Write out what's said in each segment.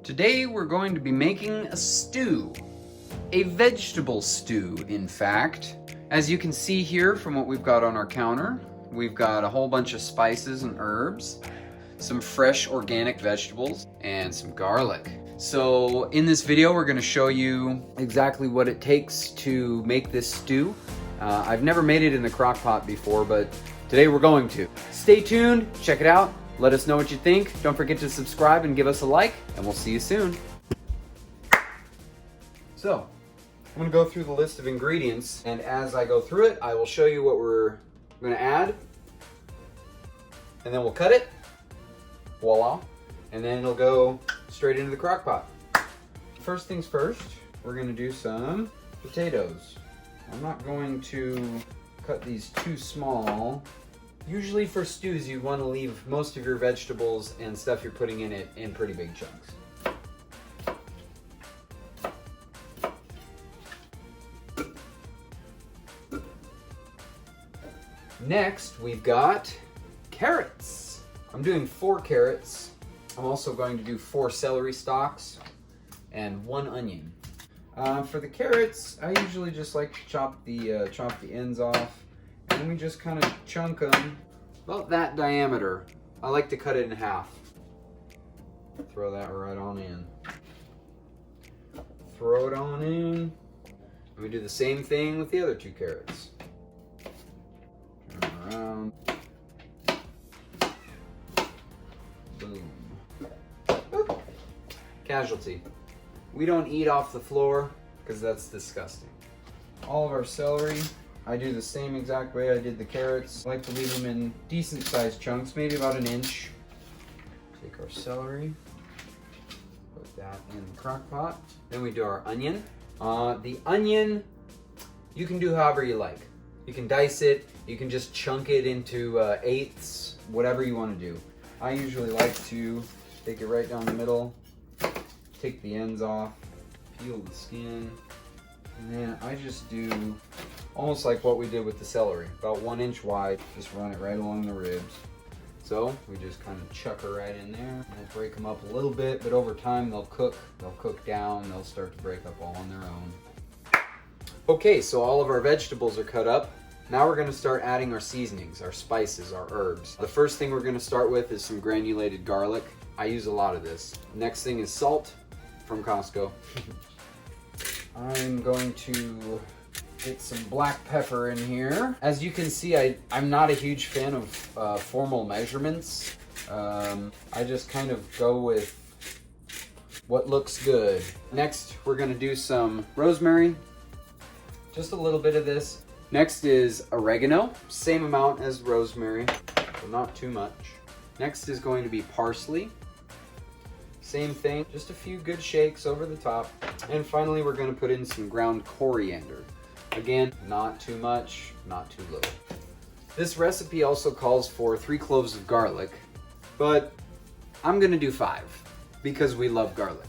Today we're going to be making a stew. A vegetable stew, in fact. As you can see here from what we've got on our counter, we've got a whole bunch of spices and herbs, some fresh organic vegetables, and some garlic. So in this video we're going to show you exactly what it takes to make this stew. I've never made it in the crock pot before, but today we're going to. Stay tuned, check it out. Let us know what you think. Don't forget to subscribe and give us a like, and we'll see you soon. So, I'm gonna go through the list of ingredients, and as I go through it, I will show you what we're gonna add, and then we'll cut it, voila, and then it'll go straight into the crock pot. First things first, we're gonna do some potatoes. I'm not going to cut these too small. Usually for stews, you want to leave most of your vegetables and stuff you're putting in it in pretty big chunks. Next, we've got carrots. I'm doing 4 carrots. I'm also going to do 4 celery stalks and 1 onion. For the carrots, I usually just like to chop the ends off. And we just kind of chunk them about that diameter. I like to cut it in half. Throw that right on in. Throw it on in. And we do the same thing with the other 2 carrots. Turn around. Boom. Boop. Casualty. We don't eat off the floor because that's disgusting. All of our celery, I do the same exact way I did the carrots. I like to leave them in decent sized chunks, maybe about 1 inch. Take our celery, put that in the crock pot. Then we do our onion. The onion, you can do however you like. You can dice it, you can just chunk it into eighths, whatever you want to do. I usually like to take it right down the middle, take the ends off, peel the skin, and then I just do almost like what we did with the celery, about 1 inch wide, just run it right along the ribs. So we just kind of chuck her right in there. We'll break them up a little bit, but over time they'll cook down, they'll start to break up all on their own. Okay, so all of our vegetables are cut up. Now we're gonna start adding our seasonings, our spices, our herbs. The first thing we're gonna start with is some granulated garlic. I use a lot of this. Next thing is salt from Costco. I'm going to get some black pepper in here. As you can see, I'm not a huge fan of formal measurements. I just kind of go with what looks good. Next, we're gonna do some rosemary. Just a little bit of this. Next is oregano. Same amount as rosemary, but not too much. Next is going to be parsley. Same thing, just a few good shakes over the top. And finally, we're gonna put in some ground coriander. Again, not too much, not too little. This recipe also calls for 3 cloves of garlic, but I'm gonna do 5 because we love garlic.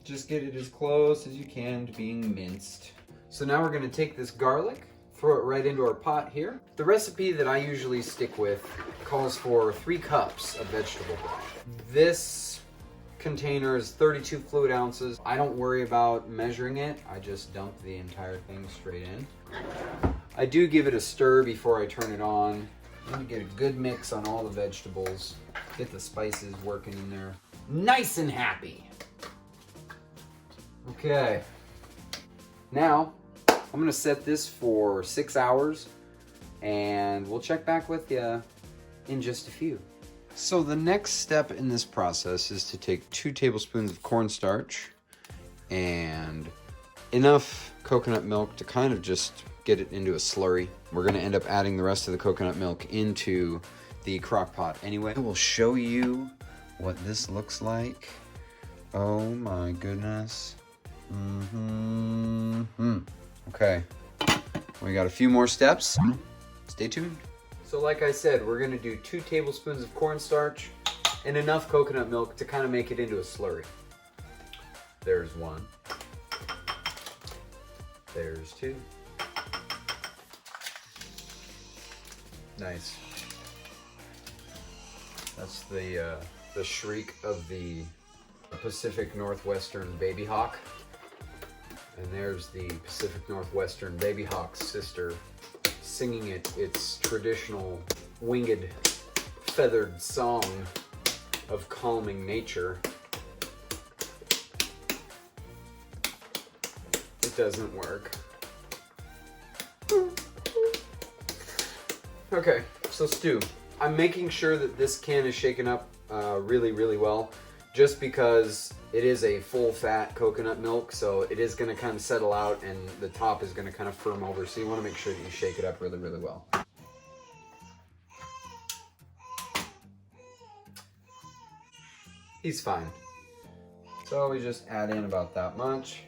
Just get it as close as you can to being minced. So now we're gonna take this garlic, throw it right into our pot here. The recipe that I usually stick with calls for 3 cups of vegetable broth. This container is 32 fluid ounces. I don't worry about measuring it. I just dump the entire thing straight in. I do give it a stir before I turn it on. I'm gonna get a good mix on all the vegetables. Get the spices working in there. Nice and happy. Okay, now I'm gonna set this for 6 hours and we'll check back with you in just a few. So the next step in this process is to take 2 tablespoons of cornstarch and enough coconut milk to kind of just get it into a slurry. We're gonna end up adding the rest of the coconut milk into the crock pot anyway. I will show you what this looks like. Oh my goodness. Okay, we got a few more steps. Stay tuned. So like I said, we're gonna do 2 tablespoons of cornstarch and enough coconut milk to kind of make it into a slurry. There's 1. There's 2. Nice. That's the shriek of the Pacific Northwestern baby hawk. And there's the Pacific Northwestern baby hawk's sister singing its traditional winged, feathered song of calming nature. It doesn't work. Okay, so stew. I'm making sure that this can is shaken up really, really well, just because it is a full fat coconut milk, so it is going to kind of settle out and the top is going to kind of firm over, so you want to make sure that you shake it up really, really well. He's fine. So we just add in about that much.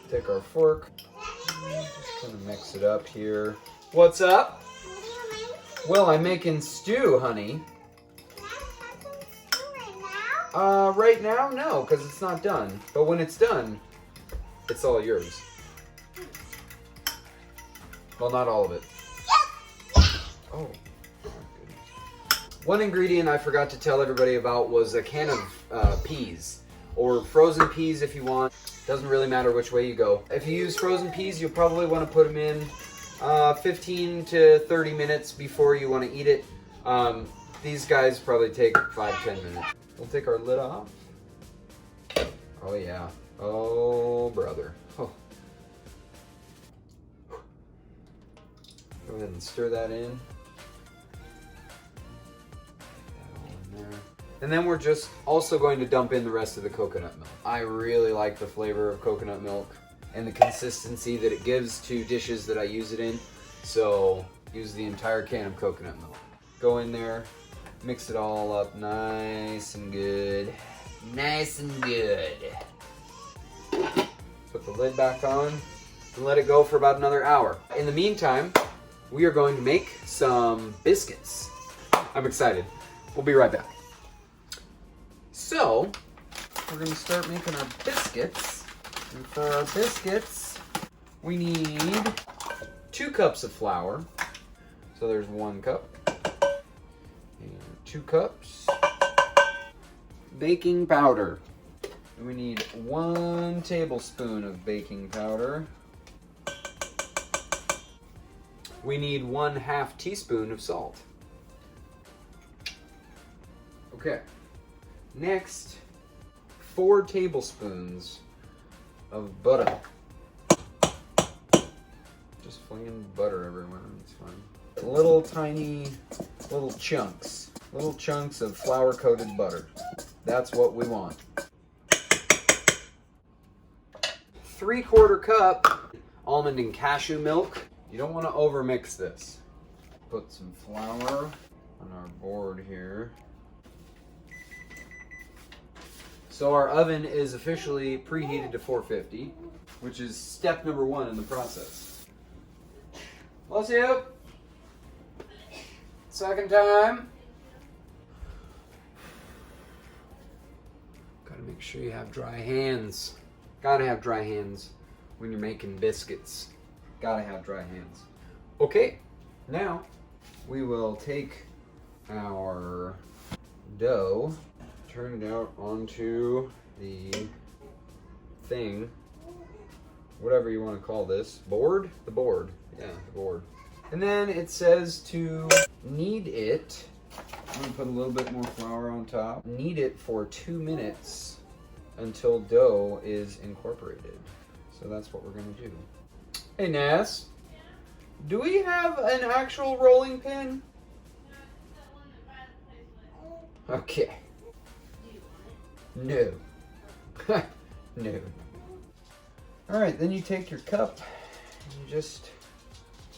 Take our fork, just kind of mix it up here. What's up? Well, I'm making stew, honey. Right now, no, because it's not done. But when it's done, it's all yours. Well, not all of it. Oh, my goodness. One ingredient I forgot to tell everybody about was a can of peas, or frozen peas if you want. Doesn't really matter which way you go. If you use frozen peas, you'll probably want to put them in 15 to 30 minutes before you want to eat it. These guys probably take 5-10 minutes. We'll take our lid off. Oh yeah. Oh brother. Oh. Go ahead and stir that in. That all in there. And then we're just also going to dump in the rest of the coconut milk. I really like the flavor of coconut milk and the consistency that it gives to dishes that I use it in. So use the entire can of coconut milk. Go in there, mix it all up nice and good. Nice and good. Put the lid back on and let it go for about another hour. In the meantime, we are going to make some biscuits. I'm excited. We'll be right back. So, we're going to start making our biscuits. And for our biscuits, we need 2 cups of flour. So there's 1 cup. And 2 cups. Baking powder. We need 1 tablespoon of baking powder. We need 1/2 teaspoon of salt. Okay. Next, 4 tablespoons of butter. Just flinging butter everywhere, it's fine. Little chunks. Little chunks of flour-coated butter. That's what we want. 3/4 cup almond and cashew milk. You don't want to overmix this. Put some flour on our board here. So our oven is officially preheated to 450, which is step number 1 in the process. Bless you. Second time. Gotta make sure you have dry hands. Gotta have dry hands when you're making biscuits. Gotta have dry hands. Okay, now we will take our dough, turn it out onto the thing, whatever you want to call this. Board? The board. Yeah, the board. And then it says to knead it. I'm going to put a little bit more flour on top. Knead it for 2 minutes until dough is incorporated. So that's what we're going to do. Hey, Ness. Do we have an actual rolling pin? Okay. No. No. Alright, then you take your cup and you just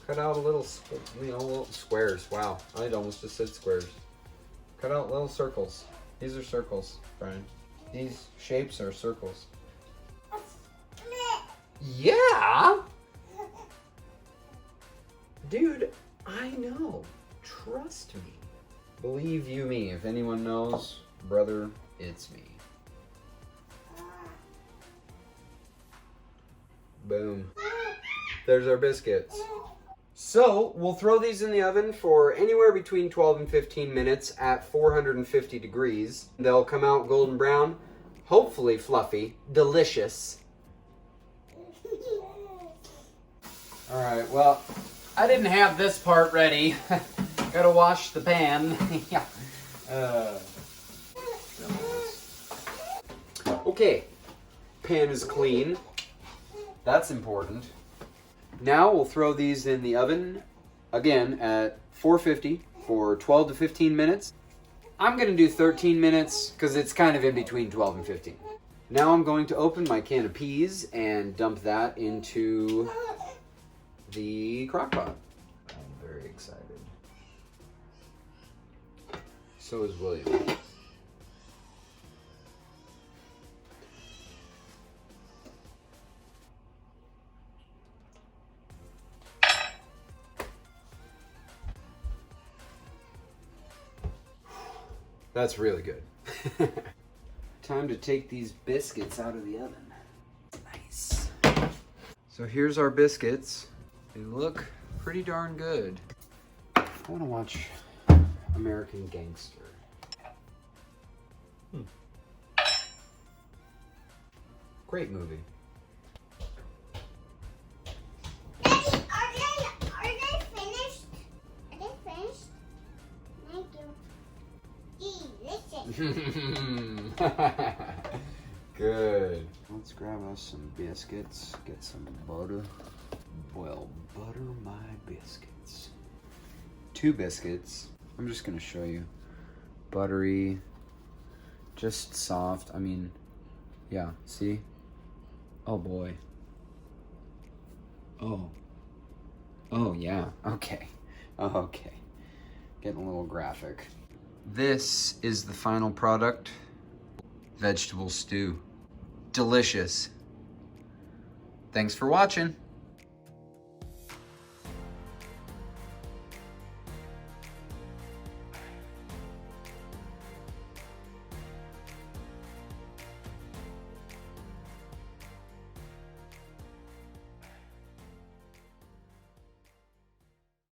cut out a little, little squares. Wow, I almost just said squares. Cut out little circles. These are circles, Brian. These shapes are circles. Yeah? Dude, I know. Trust me. Believe you me, if anyone knows, brother, it's me. Boom. There's our biscuits. So, we'll throw these in the oven for anywhere between 12 and 15 minutes at 450 degrees. They'll come out golden brown, hopefully fluffy, delicious. Alright, well, I didn't have this part ready. Gotta wash the pan. Yeah. Okay, pan is clean. That's important. Now we'll throw these in the oven, again, at 450 for 12 to 15 minutes. I'm gonna do 13 minutes because it's kind of in between 12 and 15. Now I'm going to open my can of peas and dump that into the crock pot. I'm very excited. So is William. That's really good. Time to take these biscuits out of the oven. Nice. So here's our biscuits. They look pretty darn good. I want to watch American Gangster. Great movie. Daddy, are they finished? Are they finished? Thank you. Delicious. Good. Let's grab us some biscuits. Get some butter. Well, butter my biscuits. 2 biscuits. I'm just gonna show you. Buttery. Just soft. I mean, yeah, see? Oh boy. Oh. Oh yeah. Okay. Okay. Getting a little graphic. This is the final product. Vegetable stew. Delicious. Thanks for watching.